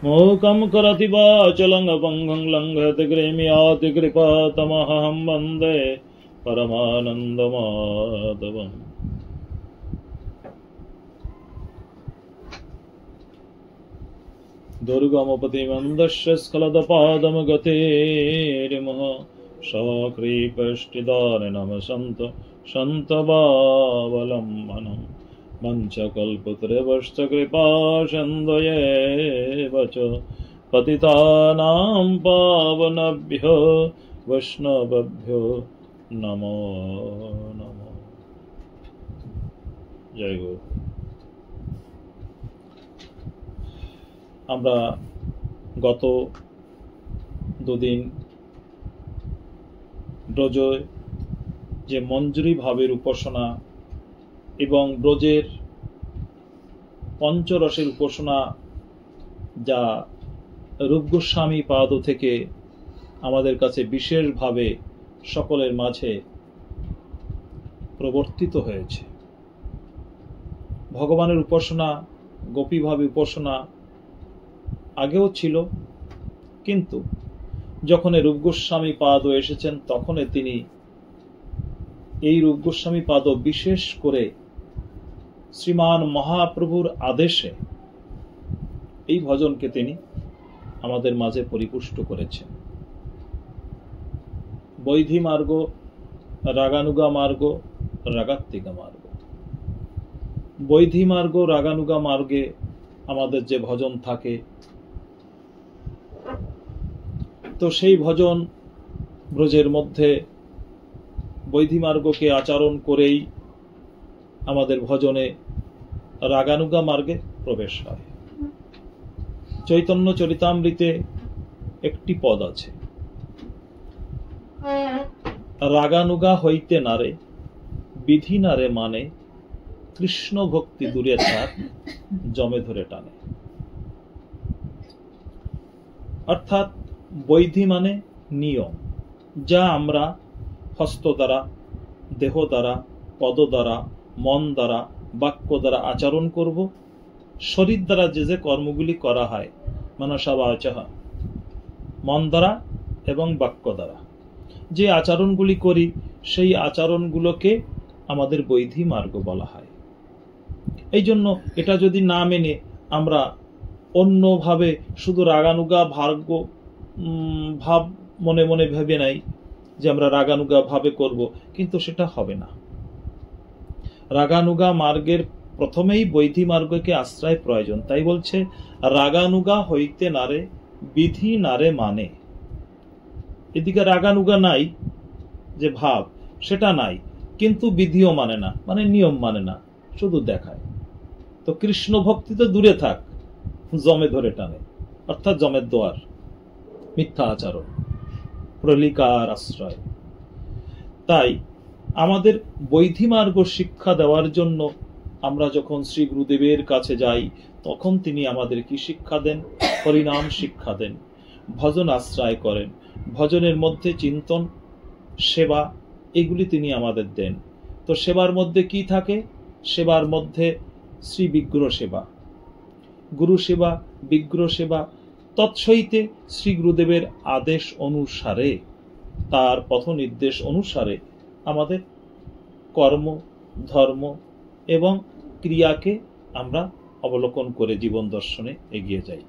मूकं करति वाचलं पङ्गं लङ्घयति गृह्णाति कृपातमहं वन्दे परमानन्दमाधवम्। दुर्गमपतिमन्दस्य स्खलदपादमगतेरिमः सकृपष्टिदारिणं सन्तवावलम्बनम् मञ्चकल्पतरुश्च कृपासिन्धुः च पतितानां पावनेभ्यो वैष्णवेभ्यो नमो नमः। जय गुरु। আমরা গত দুদিন ব্রজে যে মঞ্জুরি ভাবের উপাসনা এবং ব্রজের পঞ্চরসের উপাসনা যা রূপ গোস্বামী পাদ থেকে আমাদের কাছে বিশেষভাবে সকলের মাঝে প্রবর্তিত হয়েছে। ভগবানের উপাসনা গোপীভাবে উপাসনা আগেও ছিল, কিন্তু যখন রূপ গোস্বামী পাদ এসেছেন তখন তিনি এই রূপ গোস্বামী পাদ বিশেষ করে শ্রীমান মহাপ্রভুর আদেশে এই ভজনকে তিনি আমাদের মাঝে পরিপুষ্ট করেছেন। বৈধি মার্গ, রাগানুগা মার্গ, রাগাত্তিকা মার্গ। বৈধি মার্গ, রাগানুগা মার্গে আমাদের যে ভজন থাকে, তো সেই ভজন ব্রজের মধ্যে বৈধি মার্গকে আচরণ করেই আমাদের ভজনে রাগানুগা মার্গে প্রবেশ হয়। চৈতন্য চরিতামৃতে একটি পদ আছে, রাগানুগা হইতে নারে বিধি নারে মানে কৃষ্ণ ভক্তি দূরে থাক জমে ধরে টানে। অর্থাৎ বৈধি মানে নিয়ম, যা আমরা হস্ত দ্বারা, দেহ দ্বারা, পদ দ্বারা, মন দ্বারা, বাক্য দ্বারা আচরণ করব। শরীর দ্বারা যে যে কর্মগুলি করা হয়, মনসা বাচঃ, মন দ্বারা এবং বাক্য দ্বারা যে আচরণগুলি করি, সেই আচরণগুলোকে আমাদের বৈধি মার্গ বলা হয়। এই জন্য এটা যদি না মেনে আমরা অন্যভাবে শুধু রাগানুগা ভাব মনে মনে ভেবে নাই যে আমরা রাগানুগা ভাবে করব, কিন্তু সেটা হবে না। রাগানুগা মার্গের প্রথমেই বৈধি মার্গকে আশ্রয় প্রয়োজন। তাই বলছে রাগানুগা হইতে নারে বিধি নারে মানে। এদিকে রাগানুগা নাই, যে ভাব সেটা নাই, কিন্তু বিধিও মানে না, মানে নিয়ম মানে না, শুধু দেখায়। তো কৃষ্ণ ভক্তি তো দূরে থাক জমে ধরে টানে, অর্থাৎ জমের দোয়ার, মিথ্যা আচরণ, প্রলিকার আশ্রয়। তাই আমাদের বৈধি মার্গ শিক্ষা দেওয়ার জন্য আমরা যখন শ্রী গুরুদেবের কাছে যাই, তখন তিনি আমাদের কি শিক্ষা দেন? হরিনাম শিক্ষা দেন, ভজন আশ্রয় করেন, ভজনের মধ্যে চিন্তন, সেবা, এগুলি তিনি আমাদের দেন। তো সেবার মধ্যে কি থাকে? সেবার মধ্যে শ্রী বিগ্রহ সেবা, গুরু সেবা, বিগ্রহ সেবা। তৎসহিতে শ্রী গুরুদেবের আদেশ অনুসারে, তার পথ নির্দেশ অনুসারে আমাদের কর্ম, ধর্ম এবং ক্রিয়াকে আমরা অবলোকন করে জীবন দর্শনে এগিয়ে যাই।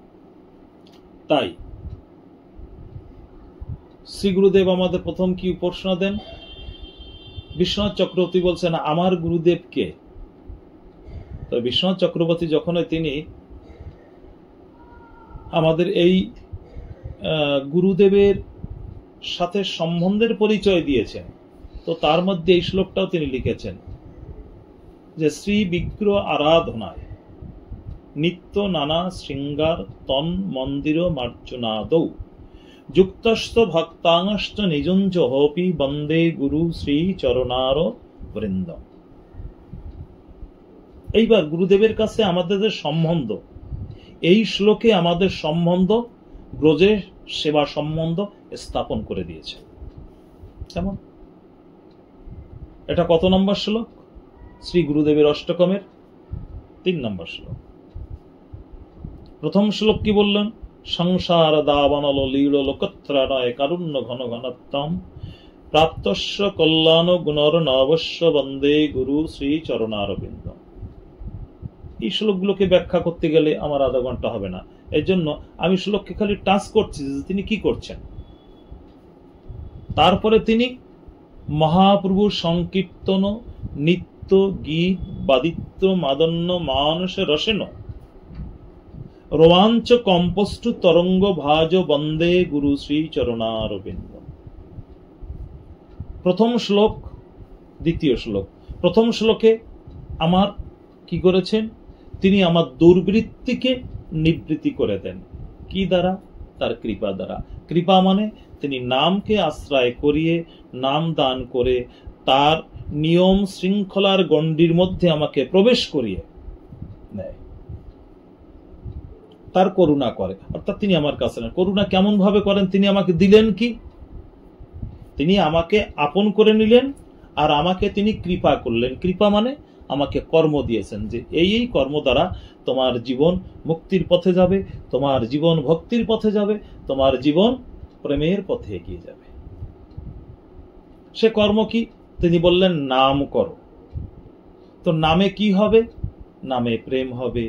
তাই শ্রী গুরুদেব আমাদের প্রথম কি উপাসনা দেন? বিশ্বনাথ চক্রবর্তী বলছেন আমার গুরুদেব কে? তো বিশ্বনাথ চক্রবর্তী যখন তিনি আমাদের এই গুরুদেবের সাথে সম্বন্ধের পরিচয় দিয়েছেন, তো তার মধ্যে এই শ্লোকটাও তিনি লিখেছেন যে শ্রী বিগ্রহ আরাধনায় নিত্য নানা শৃঙ্গার তন মন্দির মার্জনাদৌ যুক্তস্থ ভক্তাংশ্চ নিজঞ্জ হোপি বন্দে গুরু শ্রী চরণার বৃন্দ। এইবার গুরুদেবের কাছে আমাদের যে সম্বন্ধ, এই শ্লোকে আমাদের সম্বন্ধ ব্রজের সেবা সম্বন্ধ স্থাপন করে দিয়েছে। কেমন? এটা কত নম্বর শ্লোক? শ্রী গুরুদেবের অষ্টকমের 3 নম্বর শ্লোক। প্রথম শ্লোক কি বললেন? সংসার দাবানল লীল লোকত্রাণয় কারুণ্য ঘন ঘনত্তম প্রাপ্তস্য কল্যাণ গুণর নবস্য বন্দে গুরু শ্রী চরণারবিন্দ। এই শ্লোকগুলোকে ব্যাখ্যা করতে গেলে আমার আধা ঘন্টা হবে না, এর জন্য আমি শ্লোককে খালি টাচ করছি যে তিনি কি করছেন। তারপরে তিনি মহাপ্রভু সংকীর্তন নিত্য গীত বাদিত্য মাদন্য মানস রসেন রোমাঞ্চ কম্পষ্টু তরঙ্গ ভাজ বন্দে গুরু শ্রী চরণারবিন্দ। প্রথম শ্লোক দ্বিতীয় শ্লোক। প্রথম শ্লোকে আমার কি করেছেন? তিনি আমার দুর্বৃত্তিকে নিবৃত্তি করে দেন। কি দ্বারা? তার কৃপা দ্বারা। কৃপা মানে তিনি নামকে আশ্রয় করিয়ে নাম দান করে তার নিয়ম শৃঙ্খলার গণ্ডির মধ্যে আমাকে প্রবেশ করিয়ে নেয়, তার করুণা করে। অর্থাৎ তিনি আমার কাছে নেন। করুণা কেমন ভাবে করেন? তিনি আমাকে দিলেন কি? তিনি আমাকে আপন করে নিলেন আর আমাকে তিনি কৃপা করলেন। কৃপা মানে আমাকে কর্ম দিয়েছেন যে এই কর্ম দ্বারা তোমার জীবন মুক্তির পথে যাবে, তোমার জীবন ভক্তির পথে যাবে, তোমার জীবন প্রেমের পথে এগিয়ে যাবে। সে কর্ম কি? তিনি বললেন নাম করো। তো নামে কি হবে? নামে প্রেম হবে,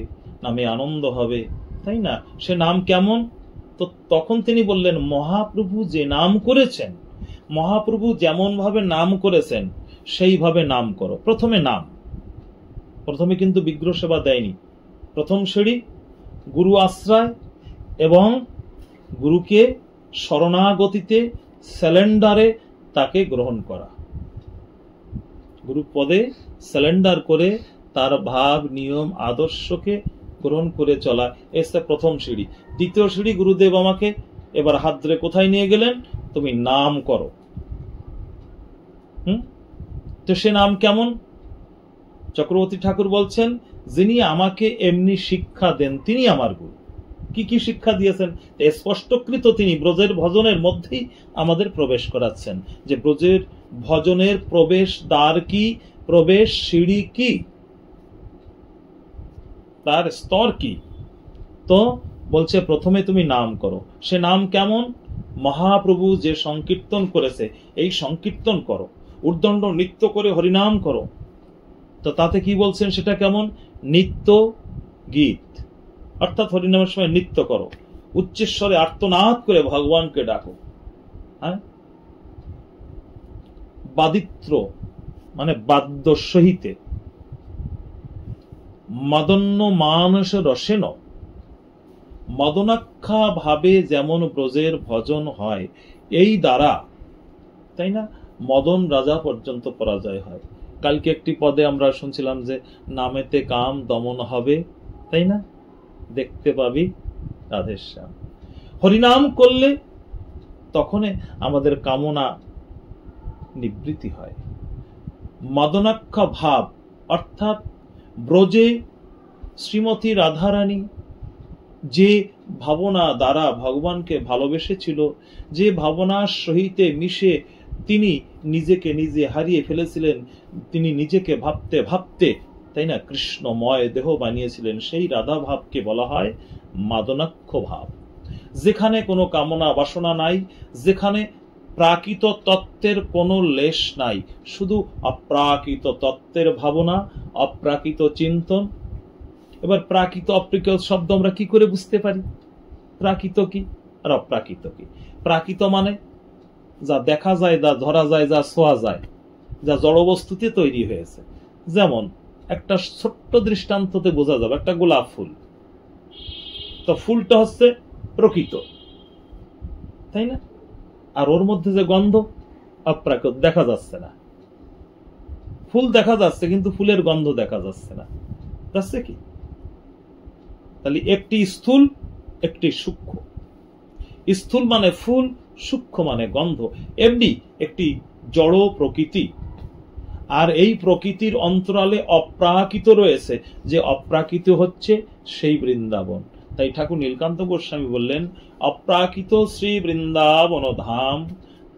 নামে আনন্দ হবে, তাই না? সে নাম কেমন? তো তখন তিনি বললেন মহাপ্রভু যে নাম করেছেন, মহাপ্রভু যেমন ভাবে নাম করেছেন সেইভাবে নাম করো। প্রথমে নাম, প্রথমে কিন্তু বিগ্রহ সেবা দেয়নি। প্রথম সিঁড়ি গুরু আশ্রয় এবং গুরুকে শরণাগতিতে স্যালেন্ডারে তাকে গ্রহণ করা, গুরু পদে স্যালেন্ডার করে তার ভাব নিয়ম আদর্শকে গ্রহণ করে চলা, এসে প্রথম সিঁড়ি। দ্বিতীয় সিঁড়ি গুরুদেব আমাকে এবার হাত ধরে কোথায় নিয়ে গেলেন? তুমি নাম করো। তো সে নাম কেমন? চক্রবর্তী ঠাকুর বলছেন যিনি আমাকে এমনি শিক্ষা দেন তিনি আমার গুরু। কি কি শিক্ষা দিয়েছেন? স্পষ্টকৃত তিনি ব্রজের ভজনের মধ্যেই আমাদের প্রবেশ করাচ্ছেন যে ব্রজের ভজনের প্রবেশ দ্বার কি, প্রবেশ সিঁড়ি কি, তার স্তর কি। তো বলছে প্রথমে তুমি নাম করো। সে নাম কেমন? মহাপ্রভু যে সংকীর্তন করেছে এই সংকীর্তন করো, উর্দণ্ড নৃত্য করে হরিনাম করো। তো তাতে কি বলছেন সেটা কেমন? নিত্য গীত, অর্থাৎ হরিনামের সময় নৃত্য করো, উচ্চস্বরে আর্তনাদ করে ভগবানকে ডাকো। হ্যাঁ, বাদিত্র মানে বাদ্য সহিতে, মদন্য মানস রসেন, মদনাখ্যা ভাবে যেমন ব্রজের ভজন হয় এই দ্বারা, তাই না, মদন রাজা পর্যন্ত পরাজয় হয়। কালকে একটি পদে আমরা শুনছিলাম যে নামেতে কাম দমন হবে, তাই না, দেখতে পাবি রাধেশ্যাম। হরিনাম করলে তখন আমাদের কামনা নিবৃত্তি হয়। মদনাখ্যা ভাব অর্থাৎ ব্রজে শ্রীমতী রাধারানী যে ভাবনা দ্বারা ভগবানকে ভালোবেসেছিল, যে ভাবনার সহিতে মিশে তিনি নিজেকে নিজে হারিয়ে ফেলেছিলেন, তিনি নিজেকে ভাবতে ভাবতে, তাই না, কৃষ্ণময় দেহ বানিয়েছিলেন, সেই রাধা ভাবকে বলা হয় মাদনাক্ষ ভাব। যেখানে কোনো কামনা বাসনা নাই, যেখানে প্রাকৃত তত্ত্বের কোনো লেশ নাই, শুধু অপ্রাকৃত তত্ত্বের ভাবনা, অপ্রাকৃত চিন্তন। এবার প্রাকৃত অপ্রাকৃত শব্দ আমরা কি করে বুঝতে পারি? প্রাকৃত কি আর অপ্রাকৃত কি? প্রাকৃত মানে যা দেখা যায়, যা ধরা যায়, যা ছোঁয়া যায়, যা জড়বস্তুতে তৈরি হয়েছে। যেমন একটা ছোট্ট দৃষ্টান্ততে বোঝা যাবে, একটা গোলাপ ফুল, তো ফুলটা হচ্ছে প্রকৃত, তাই না, আর ওর মধ্যে যে গন্ধ অপ্রাকৃত, দেখা যাচ্ছে না। ফুল দেখা যাচ্ছে কিন্তু ফুলের গন্ধ দেখা যাচ্ছে না, যাচ্ছে কি? তাহলে একটি স্থূল একটি সূক্ষ্ম। স্থূল মানে ফুল, সূক্ষ্ম মানে গন্ধ। এমনি একটি জড় প্রকৃতি, আর এই প্রকৃতির অন্তরালে অপ্রাকৃত রয়েছে, যে অপ্রাকৃত হচ্ছে সেই বৃন্দাবন। তাই ঠাকুর নীলকান্ত গোস্বামী বললেন অপ্রাকৃত শ্রী বৃন্দাবন ধাম,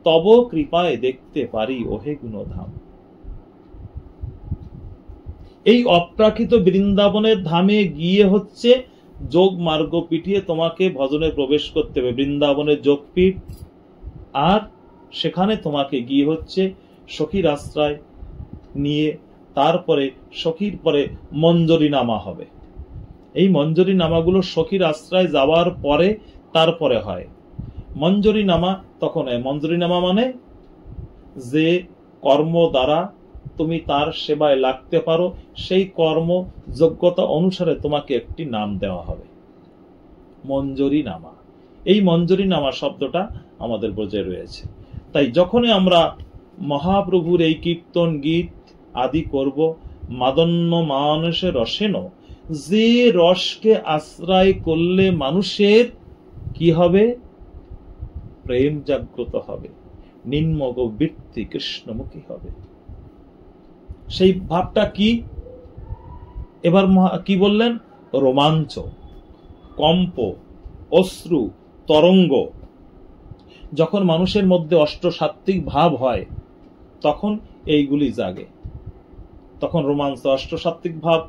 তব কৃপায় দেখতে পারি ওহে গুণধাম। এই অপ্রাকৃত বৃন্দাবনের ধামে গিয়ে হচ্ছে যোগ মার্গ পিটিয়ে তোমাকে ভজনে প্রবেশ করতে হবে, বৃন্দাবনের যোগপীঠ। আর সেখানে তোমাকে গিয়ে হচ্ছে সখীর আশ্রয় নিয়ে তারপরে সখীর পরে মঞ্জরি নামা হবে। এই মঞ্জরি নামাগুলো সখীর আশ্রয় যাওয়ার পরে তারপরে হয়। মঞ্জরি নামা তখন হয়, মঞ্জরি নামা মানে যে কর্ম দ্বারা তুমি তার সেবায় লাগতে পারো, সেই কর্ম যোগ্যতা অনুসারে তোমাকে একটি নাম দেওয়া হবে, মঞ্জরি নামা। এই মঞ্জরি নামা শব্দটা আমাদের বোঝে রয়েছে। তাই যখনই আমরা মহাপ্রভুর এই কীর্তন গীত আদি করব, মাদন্য মানসে রসেন, যে রসকে আশ্রয় করলে মানুষের কি হবে? প্রেম জাগ্রত হবে, নিম্নগ বৃত্তি কৃষ্ণমুখী হবে। সেই ভাবটা কি? এবার কি বললেন? রোমাঞ্চ, কম্প, অশ্রু, তরঙ্গ। যখন মানুষের মধ্যে অষ্টসাত্ত্বিক ভাব হয় তখন এইগুলি জাগে, তখন রোমাঞ্চ, অষ্টসাত্ত্বিক ভাব।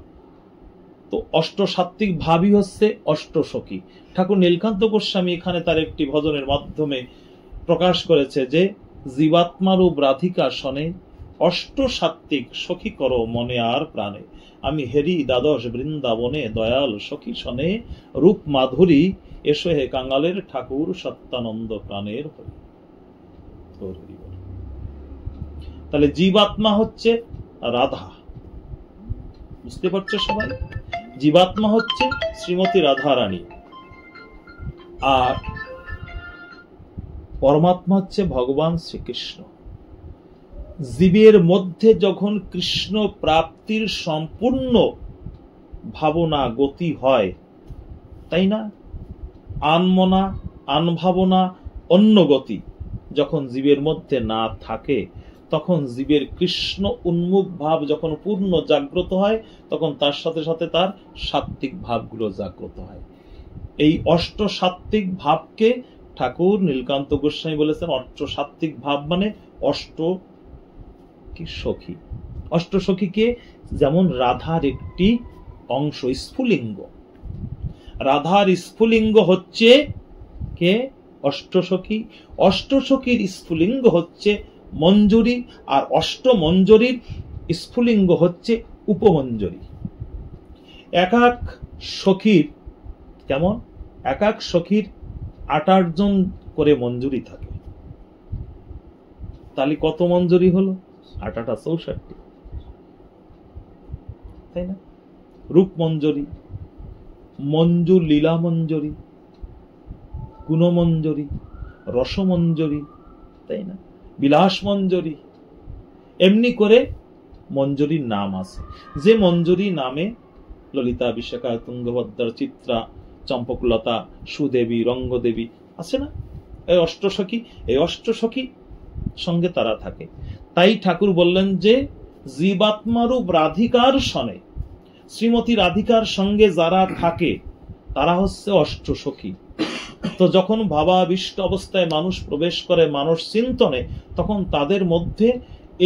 তো অষ্টসাত্ত্বিক ভাবই হচ্ছে অষ্টসখী। ঠাকুর নীলকান্ত গোস্বামী এখানে তার একটি ভজনের মাধ্যমে প্রকাশ করেছে যে জীবাত্মারূপ রাধিকা শনে অষ্টসাত্ত্বিক সখী করো মনে আর প্রাণে, আমি হেরি দ্বাদশ বৃন্দাবনে দয়াল সখী শনে রূপ মাধুরী এসো হে কাঙ্গালের ঠাকুর সত্যানন্দ প্রাণের হরি। তাহলে জীবাত্মা হচ্ছে রাধা, বুঝতে পারছো সবাই? জীবাত্মা হচ্ছে শ্রীমতী রাধা রানী, আর পরমাত্মা হচ্ছে ভগবান শ্রীকৃষ্ণ। জীবের মধ্যে যখন কৃষ্ণ প্রাপ্তির সম্পূর্ণ ভাবনা গতি হয়, তাই না? আনমনা, আনভাবনা, অন্য গতি যখন জীবের মধ্যে না থাকে, তখন জীবের কৃষ্ণ উন্মুখ ভাব যখন পূর্ণ জাগ্রত হয়, তখন তার সাথে সাথে তার সাত্ত্বিক ভাবগুলো জাগ্রত হয়। এই অষ্টসাত্ত্বিক ভাবকে ঠাকুর নীলকান্ত গোস্বামী বলেছেন অষ্টসাত্ত্বিক ভাব মানে অষ্ট কি সখী। অষ্টসখীকে যেমন রাধার একটি অংশ, স্ফুলিঙ্গ। রাধার স্ফুলিঙ্গ হচ্ছে কে? অষ্টসখী। অষ্টসখীর স্ফুলিঙ্গ হচ্ছে মঞ্জুরি, আর অষ্টমঞ্জরির স্ফুলিঙ্গ হচ্ছে উপমঞ্জরি। এক এক সখীর কেমন? এক এক সখীর ৮ জন করে মঞ্জুরি থাকে। তাহলে কত মঞ্জুরি হলো? ৮ ৮ ৬৪, তাই না? রূপ মঞ্জরি, মঞ্জু লীলা মঞ্জরি, গুণমঞ্জরি, রসমঞ্জরি, তাই না? বিলাস মঞ্জরি। এমনি করে মঞ্জরির নাম আছে। যে মঞ্জরি নামে ললিতা, বিশাখা, তুঙ্গভদ্রা, চিত্রা, চম্পকলতা, সুদেবী, রঙ্গদেবী আছে না? এই অষ্টসখী, এই অষ্টসখী সঙ্গে তারা থাকে। তাই ঠাকুর বললেন যে জীবাত্মারূপ রাধিকার সনে, শ্রীমতী রাধিকার সঙ্গে যারা থাকে তারা হচ্ছে অষ্টসখী। তো যখন ভাবাবিষ্ট অবস্থায় মানুষ প্রবেশ করে মানস চিন্তনে, তখন তাদের মধ্যে,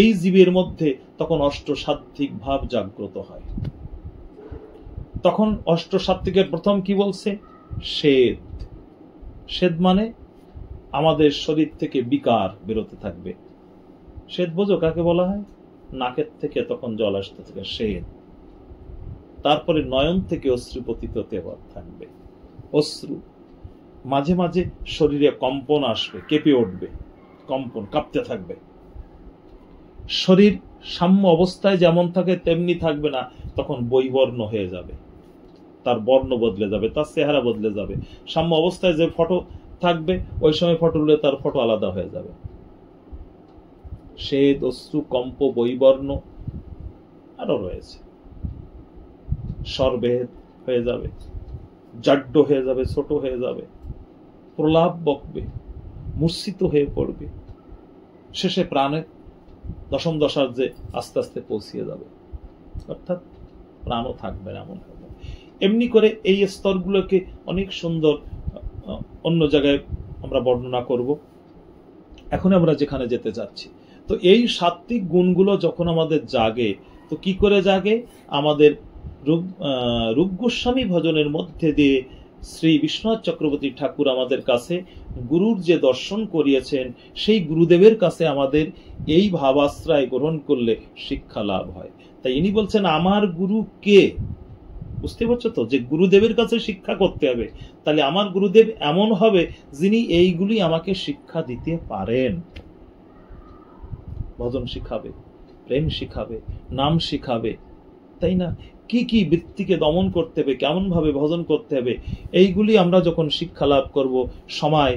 এই জীবের মধ্যে তখন অষ্টসাত্ত্বিক ভাব জাগ্রত হয়। তখন অষ্টসাত্ত্বিকের প্রথম কি বলছে? শ্বেত। শ্বেত মানে আমাদের শরীর থেকে বিকার বেরোতে থাকবে। শ্বেত বোঝো কাকে বলা হয়? নাকের থেকে তখন জল আসতে থাকে, শ্বেত। তারপরে নয়ন থেকে অশ্রু পতিত থাকবে, অশ্রু। মাঝে মাঝে শরীরে কম্পন আসবে, কেঁপে উঠবে, কম্পন, কাঁপতে থাকবে। শরীর সাম্য অবস্থায় যেমন থাকে তেমনি থাকবে না, তখন বৈবর্ণ হয়ে যাবে, তার বর্ণ বদলে যাবে, তার চেহারা বদলে যাবে। সাম্য অবস্থায় যে ফটো থাকবে, ওই সময় ফটো তুলে তার ফটো আলাদা হয়ে যাবে। শ্বেত, অশ্রু, কম্প, বৈবর্ণ আরো রয়েছে। স্বরভেদ হয়ে যাবে, জাড্য হয়ে যাবে, ছোট হয়ে যাবে, প্রলাপ বকবে, মূর্ছিত হয়ে পড়বে, শেষে প্রাণে দশম দশার যে আস্তে আস্তে পৌঁছিয়ে যাবে, অর্থাৎ প্রাণও থাকবে না, এমন হবে। এমনি করে এই স্তরগুলোকে অনেক সুন্দর অন্য জায়গায় আমরা বর্ণনা করব। এখন আমরা যেখানে যেতে যাচ্ছি, তো এই সাত্ত্বিক গুণগুলো যখন আমাদের জাগে, তো কি করে জাগে? আমাদের রূপ গোস্বামী ভজনের মধ্যে দিয়ে শ্রী বিশ্বনাথ চক্রবর্তী ঠাকুর আমাদের কাছে গুরুর যে দর্শন করিয়েছেন, সেই গুরুদেবের কাছে আমাদের এই ভাবাশ্রয় গ্রহণ করলে শিক্ষা লাভ হয়। তাই ইনি বলছেন আমার গুরু কে? বুঝতে পারছো তো, যে গুরুদেবের কাছে শিক্ষা করতে হবে। তাহলে আমার গুরুদেব এমন হবে যিনি এইগুলি আমাকে শিক্ষা দিতে পারেন। ভজন শিখাবে, প্রেম শিখাবে, নাম শিখাবে, তাই না? কি কি বৃত্তিকে দমন করতে হবে, কেমন ভাবে ভজন করতে হবে, এইগুলি আমরা যখন শিক্ষা লাভ করব। সময়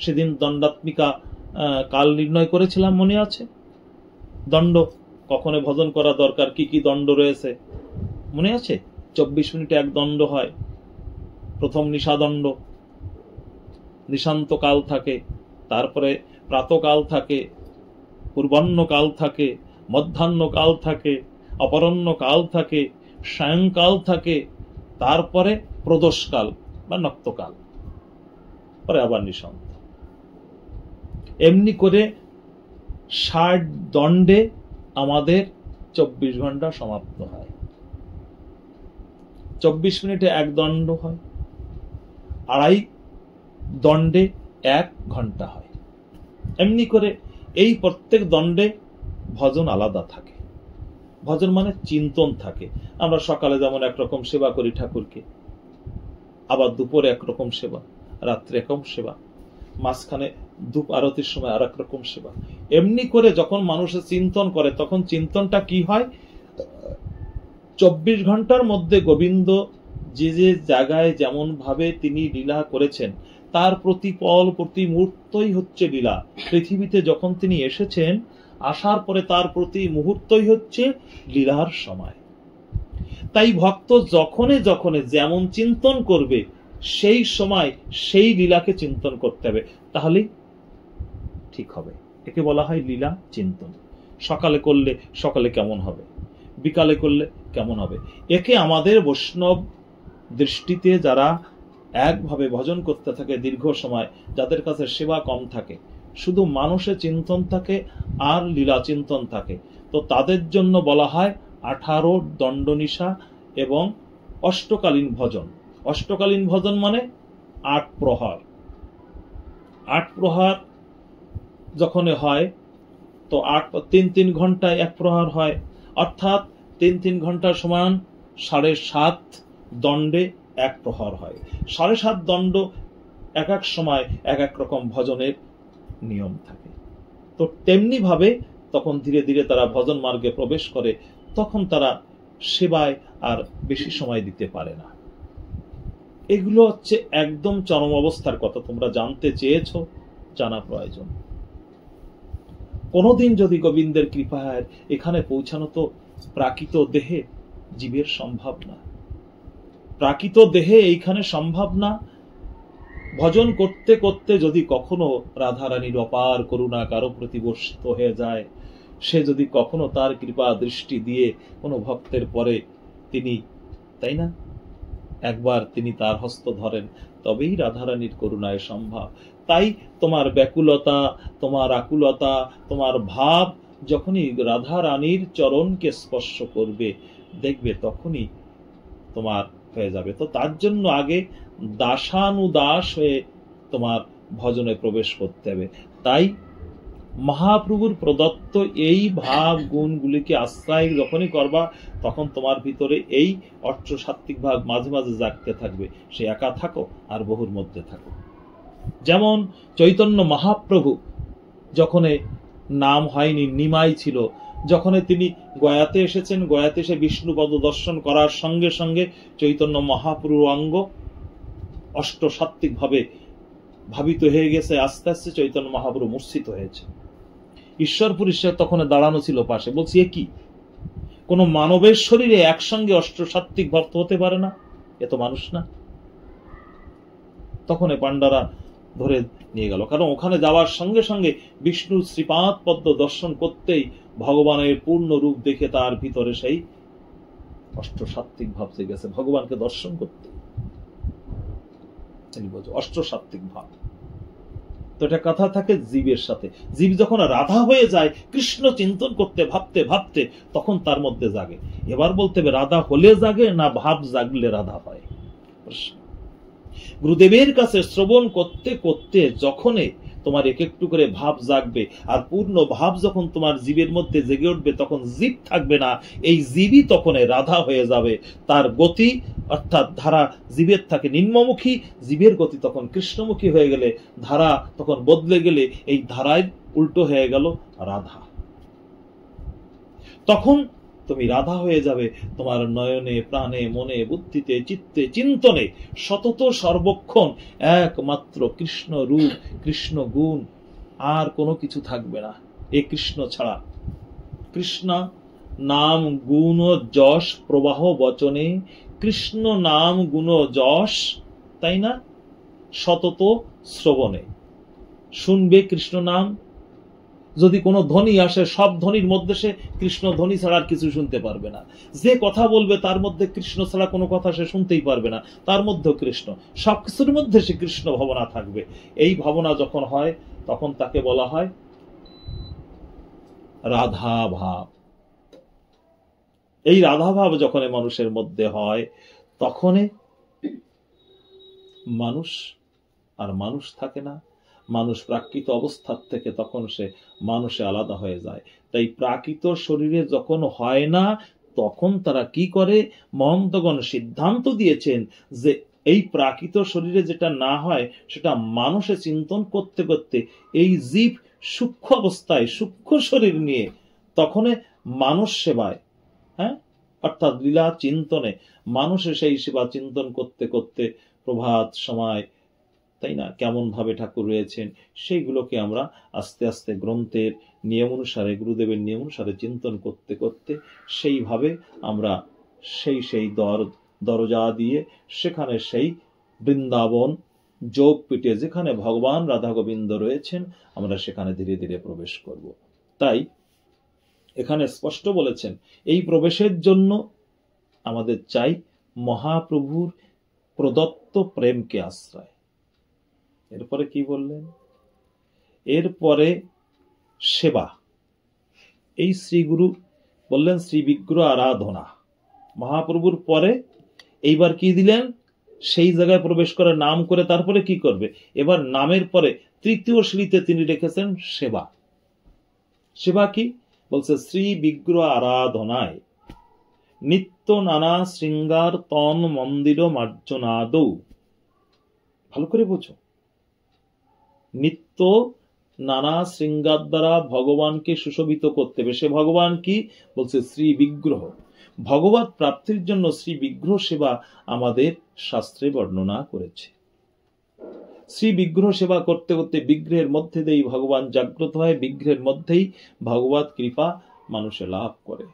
সেদিন দণ্ডাত্মিকা কাল নির্ণয় করেছিলাম, মনে আছে? দণ্ড কখনো ভজন করা দরকার, কি কি দণ্ড রয়েছে মনে আছে? 24 মিনিটে এক দণ্ড হয়। প্রথম নিশাদণ্ড, নিশান্ত কাল থাকে, তারপরে প্রাতকাল থাকে, পূর্বাহ্ন কাল থাকে, মধ্যাহ্ন কাল থাকে, অপরাহ্ন কাল থাকে, সায়ংকাল থাকে, তারপরে প্রদোষকাল বা নক্তকাল, পরে আবার নিশান্ত। এমনি করে 60 দণ্ডে আমাদের 24 ঘন্টা সমাপ্ত হয়। 24 মিনিটে এক দণ্ড হয়, 2.5 দণ্ডে 1 ঘন্টা হয়। এমনি করে এই প্রত্যেক দণ্ডে ভজন আলাদা থাকে। ভজন মানে চিন্তন থাকে। আমরা সকালে যেমন একরকম সেবা করি ঠাকুরকে, আবার দুপুরে একরকম সেবা, রাত্রে একরকম সেবা, মাঝখানে ধূপ আরতির সময় আর একরকম সেবা। এমনি করে যখন মানুষের চিন্তন করে, তখন চিন্তনটা কি হয়? 24 ঘন্টার মধ্যে গোবিন্দ যে যে জায়গায় যেমন ভাবে তিনি লীলা করেছেন, তার প্রতি পল প্রতি মুহূর্তই হচ্ছে লীলা। পৃথিবীতে যখন তিনি এসেছেন, আসার পরে তার প্রতি মুহূর্তই হচ্ছে লীলার সময়। তাই ভক্ত যখনে যখনে যেমন চিন্তন করবে, সেই সময় সেই লীলাকে চিন্তন করতে হবে, তাহলেই ঠিক হবে। একে বলা হয় লীলা চিন্তন। সকালে করলে সকালে কেমন হবে, বিকালে করলে কেমন হবে। একে আমাদের বৈষ্ণব দৃষ্টিতে যারা একভাবে ভজন করতে থাকে দীর্ঘ সময়, যাদের কাছে সেবা কম থাকে, শুধু মানুষের চিন্তন থাকে আর লীলা চিন্তন থাকে, তো তাদের জন্য বলা হয় 18 দণ্ডনিশা এবং অষ্টকালীন ভজন। অষ্টকালীন ভজন মানে 8 প্রহর। 8 প্রহর যখন হয়, তো 3 ঘন্টায় 1 প্রহর হয়, অর্থাৎ 3 ঘন্টা সমান 7.5 দণ্ডে 1 প্রহর হয়। 7.5 দণ্ড এক এক সময় এক এক রকম ভজনের নিয়ম থাকে। তো তেমনি ভাবে তখন ধীরে ধীরে তারা ভজন মার্গে প্রবেশ করে, তখন তারা সেবায় আর বেশি সময় দিতে পারে না। এগুলো হচ্ছে একদম চরম অবস্থার কথা, তোমরা জানতে চেয়েছো, জানা প্রয়োজন। কোনদিন যদি গোবিন্দের কৃপায় এখানে পৌঁছানো, তো প্রাকৃত দেহে জীবের সম্ভব না। প্রাকৃত দেহে এইখানে সম্ভব না। ভজন করতে করতে যদি কখনো রাধারানীর অপার করুণা কারো প্রতি বর্ষিত হয়ে যায়, সে যদি কখনো তার কৃপা দৃষ্টি দিয়ে কোনো ভক্তের পরে তিনি, তাই না, একবার তিনি তার হস্ত ধরেন, তবেই রাধারানীর করুণায় সম্ভব। তাই তোমার ব্যাকুলতা, তোমার আকুলতা, তোমার ভাব যখনই রাধারানীর চরণকে স্পর্শ করবে, দেখবে তখনই তোমার হয়ে যাবে। তো তার জন্য আগে দাসানুদাস হয়ে তোমার ভজনে প্রবেশ করতে হবে। তাই মহাপ্রভুর প্রদত্ত এই ভাব গুণগুলিকে আশ্রয় যখনই করবা, তখন তোমার ভিতরে এই অর্থসাত্ত্বিক ভাব মাঝে মাঝে জাগতে থাকবে। সে একা থাকো আর বহুর মধ্যে থাকো। যেমন চৈতন্য মহাপ্রভু যখন নাম হয়নি, নিমাই ছিল, যখন তিনি গয়াতে এসেছেন, গয়াতে এসে বিষ্ণুপদ দর্শন করার সঙ্গে সঙ্গে চৈতন্য মহাপ্রভুর অঙ্গ অষ্টসাত্ত্বিক ভাবে ভাবিত হয়ে গেছে। আস্তে আস্তে চৈতন্য মহাপ্রভু মূর্ছিত হয়েছে। ঈশ্বরপুর ঈশ্বর তখন দাঁড়ানো ছিল পাশে, বলছি এ কি, কোন মানবের শরীরে একসঙ্গে অষ্টসাত্ত্বিক ভক্ত হতে পারে না? এ তো মানুষ না। তখন পাণ্ডারা ধরে নিয়ে গেল, কারণ ওখানে যাওয়ার সঙ্গে সঙ্গে বিষ্ণুর শ্রীপাদ পদ্ম দর্শন করতেই ভগবানের পূর্ণ রূপ দেখে তার ভিতরে সেই অষ্টসাত্ত্বিক ভাব জেগে গেছে। ভগবানকে দর্শন করতে অষ্টসাত্ত্বিক ভাব। তো এটা কথা থাকে জীবের সাথে। জীব যখন রাধা হয়ে যায় কৃষ্ণ চিন্তন করতে ভাবতে ভাবতে, তখন তার মধ্যে জাগে। এবার বলতে হবে রাধা হলে জাগে না ভাব জাগলে রাধা হয়? গুরুদেবের কাছে শ্রবণ করতে করতে যখনই তোমার এক একটু করে ভাব জাগবে, আর পূর্ণ ভাব যখন তোমার জীবের মধ্যে জেগে উঠবে, তখন জীব থাকবে না, এই জীবই তখন রাধা হয়ে যাবে। তার গতি অর্থাৎ ধারা জীবের থাকে নিম্নমুখী, জীবের গতি তখন কৃষ্ণমুখী হয়ে গেলে, ধারা তখন বদলে গেলে এই ধারায় উল্টো হয়ে গেল রাধা। তখন তুমি রাধা হয়ে যাবে। তোমার নয়নে প্রাণে মনে বুদ্ধিতে চিত্তে চিন্তনে সতত সর্বক্ষণ একমাত্র কৃষ্ণ রূপ, কৃষ্ণ গুণ, আর কোনো কিছু থাকবে না এ কৃষ্ণ ছাড়া। কৃষ্ণ নাম গুণ যশ প্রবাহ বচনে, কৃষ্ণ নাম গুণ যশ, তাই না, সতত শ্রবণে। শুনবে কৃষ্ণ নাম। যদি কোনো ধ্বনি আসে, সব ধ্বনির মধ্যে সে কৃষ্ণ ধ্বনি ছাড়া আর কিছু শুনতে পারবে না। যে কথা বলবে তার মধ্যে কৃষ্ণ ছাড়া কোনো কথা সে শুনতেই পারবে না, তার মধ্যে কৃষ্ণ, সবকিছুর মধ্যে সে কৃষ্ণ ভাবনা থাকবে। এই ভাবনা যখন হয় তখন তাকে বলা হয় রাধা ভাব। এই রাধা ভাব যখন মানুষের মধ্যে হয়, তখনই মানুষ আর মানুষ থাকে না। মানুষ প্রাকৃত অবস্থার থেকে তখন সে মানুষে আলাদা হয়ে যায়। তাই প্রাকৃত শরীরে যখন হয় না, তখন তারা কি করে? মহন্তগণ সিদ্ধান্ত দিয়েছেন যে এই প্রাকৃত শরীরে যেটা না হয় সেটা মানুষে চিন্তন করতে করতে এই জীব সূক্ষ্ম অবস্থায় সূক্ষ্ম শরীর নিয়ে তখন মানুষ সেবায়, অর্থাৎ লীলা চিন্তনে মানুষে সেই সেবা চিন্তন করতে করতে প্রভাত সময়, তাই না, কেমন ভাবে ঠাকুর রয়েছেন সেইগুলোকে আমরা আস্তে আস্তে গ্রন্থের নিয়ম অনুসারে, গুরুদেবের নিয়ম অনুসারে চিন্তন করতে করতে সেইভাবে আমরা সেই দরজা দিয়ে সেখানে সেই বৃন্দাবন যোগপীঠে যেখানে ভগবান রাধা গোবিন্দ রয়েছেন, আমরা সেখানে ধীরে ধীরে প্রবেশ করব। তাই এখানে স্পষ্ট বলেছেন এই প্রবেশের জন্য আমাদের চাই মহাপ্রভুর প্রদত্ত প্রেমকে আশ্রয়। এরপরে কি বললেন? এরপরে সেবা। এই শ্রীগুরু বললেন শ্রী বিগ্রহ আরাধনা। মহাপ্রভুর পরে এইবার কি দিলেন? সেই জায়গায় প্রবেশ করে নাম করে তারপরে কি করবে? এবার নামের পরে তৃতীয় শ্রীতে তিনি রেখেছেন সেবা। সেবা কি বলছে? শ্রী বিগ্রহ আরাধনায় নিত্য নানা শৃঙ্গার তন মন্দির মার্জনাদৌ। ভালো করে বোঝো, নিত্য নানা শৃঙ্গার দ্বারা ভগবানকে সুশোভিত করতে হবে। সে ভগবান কি বলছে? শ্রী বিগ্রহ। ভগবত প্রাপ্তির জন্য শ্রী বিগ্রহ সেবা আমাদের শাস্ত্রে বর্ণনা করেছে। শ্রী বিগ্রহ সেবা করতে করতে বিগ্রহের মধ্যে দিয়েই ভগবান জাগ্রত হয়, বিগ্রহের মধ্যেই ভগবত কৃপা মানুষে লাভ করে,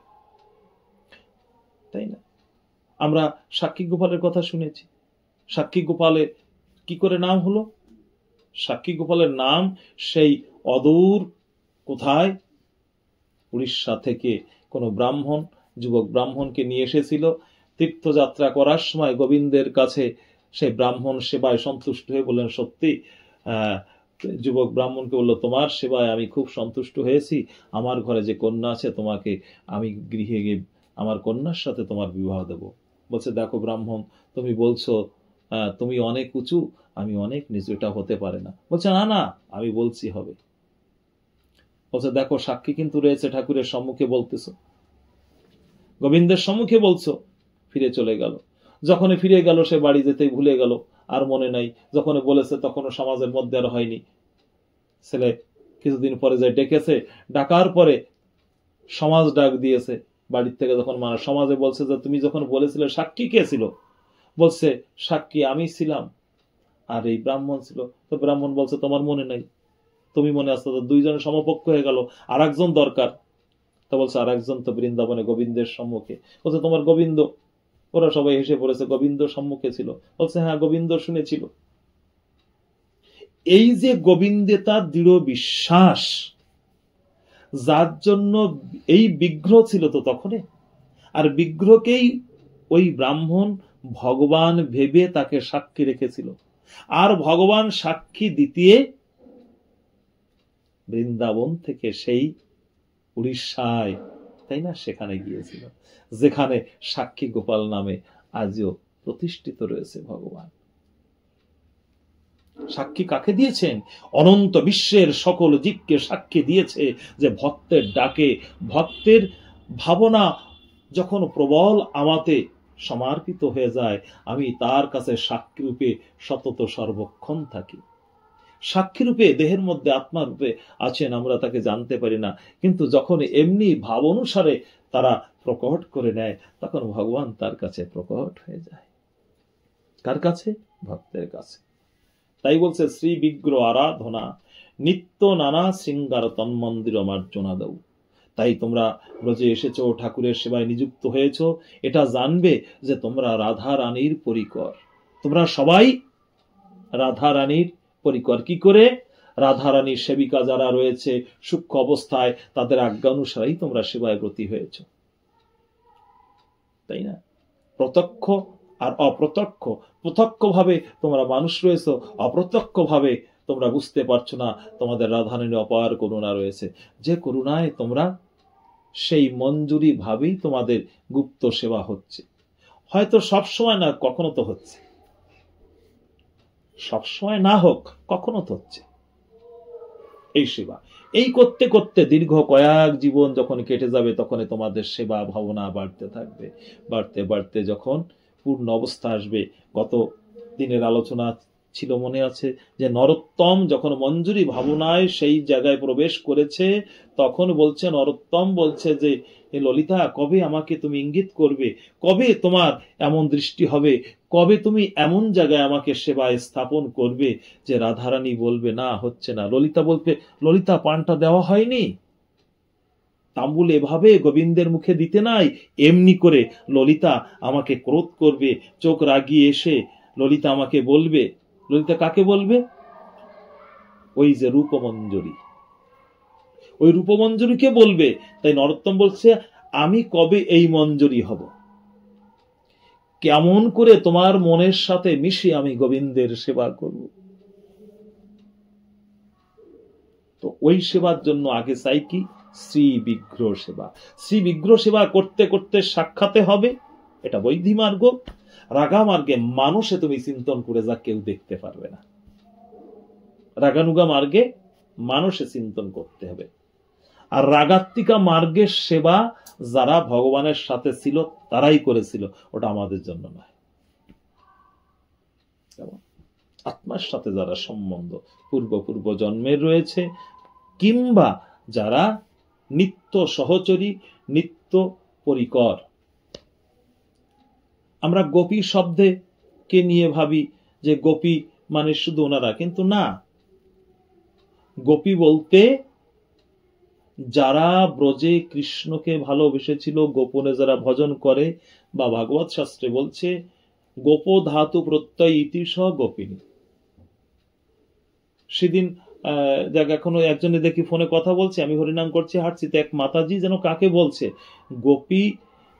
তাই না? আমরা সাক্ষী গোপালের কথা শুনেছি। সাক্ষী গোপালের কি করে নাম হলো? সাক্ষী গোপালের নাম সেই অদূর কোথায় উড়িষ্যা থেকে কোন ব্রাহ্মণ, যুবক ব্রাহ্মণকে নিয়ে এসেছিল। তীর্থযাত্রা করার সময় গোবিন্দের কাছে সেই ব্রাহ্মণ সেবায় সন্তুষ্ট হয়ে বললেন, সত্যি যুবক ব্রাহ্মণকে বলল, তোমার সেবায় আমি খুব সন্তুষ্ট হয়েছি, আমার ঘরে যে কন্যা আছে তোমাকে আমি গৃহে গিয়ে আমার কন্যার সাথে তোমার বিবাহ দেব। বলছে, দেখো ব্রাহ্মণ, তুমি বলছো তুমি অনেক উঁচু, আমি অনেক নিচু, এটা হতে পারে না। বলছে, না না, আমি বলছি হবে। বলছে, দেখো সাক্ষী কিন্তু রয়েছে ঠাকুরের সম্মুখে, বলতেছো গোবিন্দের সম্মুখে বলছো। ফিরে চলে গেল। যখন ফিরে গেল সে বাড়ি যেতেই ভুলে গেল, আর মনে নাই। যখন বলেছে তখনও সমাজের মধ্যে আর হয়নি। ছেলে কিছুদিন পরে যায় ডেকেছে, ডাকার পরে সমাজ ডাক দিয়েছে বাড়ির থেকে। যখন মানে সমাজে বলছে যে তুমি যখন বলেছিলে সাক্ষী কে ছিল? বলছে, সাক্ষী আমি ছিলাম আর এই ব্রাহ্মণ ছিল। তো ব্রাহ্মণ বলছে, তোমার মনে নাই, তুমি মনে আসতো। তো দুইজনের সমপক্ষ হয়ে গেল, আর একজন দরকার। তো বলছে, আর একজন তো বৃন্দাবনে গোবিন্দের সম্মুখে। বলছে, তোমার গোবিন্দ? ওরা সবাই হেসে পড়েছে, গোবিন্দ সম্মুখে ছিল। বলছে, হ্যাঁ গোবিন্দ শুনেছিল। এই যে গোবিন্দে তার দৃঢ় বিশ্বাস, যার জন্য এই বিগ্রহ ছিল তো তখনই, আর বিগ্রহকেই ওই ব্রাহ্মণ ভগবান ভেবে তাকে সাক্ষী রেখেছিল। আর ভগবান সাক্ষী দিতে বৃন্দাবন থেকে সেই উড়িষ্যায়, তাই না, সেখানে গিয়েছিল, যেখানে সাক্ষী গোপাল নামে আজও প্রতিষ্ঠিত রয়েছে ভগবান। সাক্ষী কাকে দিয়েছেন? অনন্ত বিশ্বের সকল জীবকে সাক্ষী দিয়েছে যে ভক্তের ডাকে, ভক্তের ভাবনা যখন প্রবল আমাতে সমর্পিত হয়ে যায়, আমি তার কাছে সাক্ষী রূপে সতত সর্বক্ষণ থাকি। সাক্ষী রূপে দেহের মধ্যে আত্মা রূপে আছেন, আমরা তাকে জানতে পারি না, কিন্তু যখন এমনি ভাব অনুসারে তারা প্রকট করে নেয়, তখন ভগবান তার কাছে প্রকট হয়ে যায়। কার কাছে? ভক্তের কাছে। তাই বলছে শ্রী বিগ্রহ আরাধনা নিত্য নানা শৃঙ্গার তন্মন্দির মার্জনা দাও। তাই তোমরা ব্রজে এসেছো, ঠাকুরের সেবায় নিযুক্ত হয়েছো, এটা জানবে যে তোমরা রাধা রানীর পরিকর। তোমরা সবাই রাধা রানীর পরিকর। কি করে? রাধা রানীর সেবিকা যারা রয়েছে সূক্ষ্ম অবস্থায়, তাদের আজ্ঞা অনুসারেই তোমরা সেবায় ব্রতী হয়েছ, তাই না? প্রত্যক্ষ আর অপ্রত্যক্ষ, প্রত্যক্ষ ভাবে তোমরা মানুষ রয়েছো, অপ্রত্যক্ষ ভাবে তোমরা বুঝতে পারছো না তোমাদের রাধারানীর অপার করুণা রয়েছে, যে করুণায় তোমরা সেই মঞ্জুরি ভাবেই তোমাদের গুপ্ত সেবা হচ্ছে। হয়তো সবসময় না, কখনো তো হচ্ছে, সবসময় না হোক, কখনো তো হচ্ছে এই সেবা। এই করতে করতে দীর্ঘ কয়েক জীবন যখন কেটে যাবে, তখন তোমাদের সেবা ভাবনা বাড়তে থাকবে। বাড়তে বাড়তে যখন পূর্ণ অবস্থা আসবে, গত দিনের আলোচনা ছিল মনে আছে যে নরোত্তম যখন মঞ্জুরি ভাবনায় সেই জায়গায় প্রবেশ করেছে, তখন বলছে, নরোত্তম বলছে যে ললিতা, কবে আমাকে তুমি ইঙ্গিত করবে, কবে তোমার এমন দৃষ্টি হবে, কবে তুমি এমন জায়গায় আমাকে সেবায় স্থাপন করবে যে রাধারানী বলবে না, হচ্ছে না। ললিতা বলবে, ললিতা পানটা দেওয়া হয়নি, তাম্বুল এভাবে গোবিন্দের মুখে দিতে নাই, এমনি করে ললিতা আমাকে ক্রোধ করবে, চোখ রাগিয়ে এসে ললিতা আমাকে বলবে। ললিতা কাকে বলবে? ওই যে রূপমঞ্জরি, ওই রূপমঞ্জরিকে বলবে। তাই নরোত্তম বলছে, আমি কবে এই মঞ্জরি হব, কেমন করে তোমার মনের সাথে মিশে আমি গোবিন্দের সেবা করব। তো ওই সেবার জন্য আগে চাই কি? শ্রী বিগ্রহ সেবা। শ্রী বিগ্রহ সেবা করতে করতে সাক্ষাতে হবে, এটা বৈধি মার্গ। রাগা মার্গে মানুষে তুমি চিন্তন করে যা, কেউ দেখতে পারবে না। রাগানুগা মার্গে মানুষে চিন্তন করতে হবে। আর রাগাত্মিকা মার্গের সেবা যারা ভগবানের সাথে ছিল তারাই করেছিল, ওটা আমাদের জন্য নয়। আত্মার সাথে যারা সম্বন্ধ পূর্ব জন্মের রয়েছে, কিংবা যারা নিত্য সহচরী, নিত্য পরিকর। আমরা গোপী শব্দে কে নিয়ে ভাবি যে গোপী মানে শুধু ওনারা, কিন্তু না। গোপী বলতে যারা ব্রজে কৃষ্ণকে ভালোবেসেছিল, গোপনে যারা ভজন করে, বা ভাগবত শাস্ত্রে বলছে গোপ ধাতু প্রত্যয় ইতিশ গোপিনী। সেদিন এখনো একজনে দেখি ফোনে কথা বলছে, আমি হরিনাম করছি, হাঁটছি, তো এক মাতাজি যেন কাকে বলছে, গোপী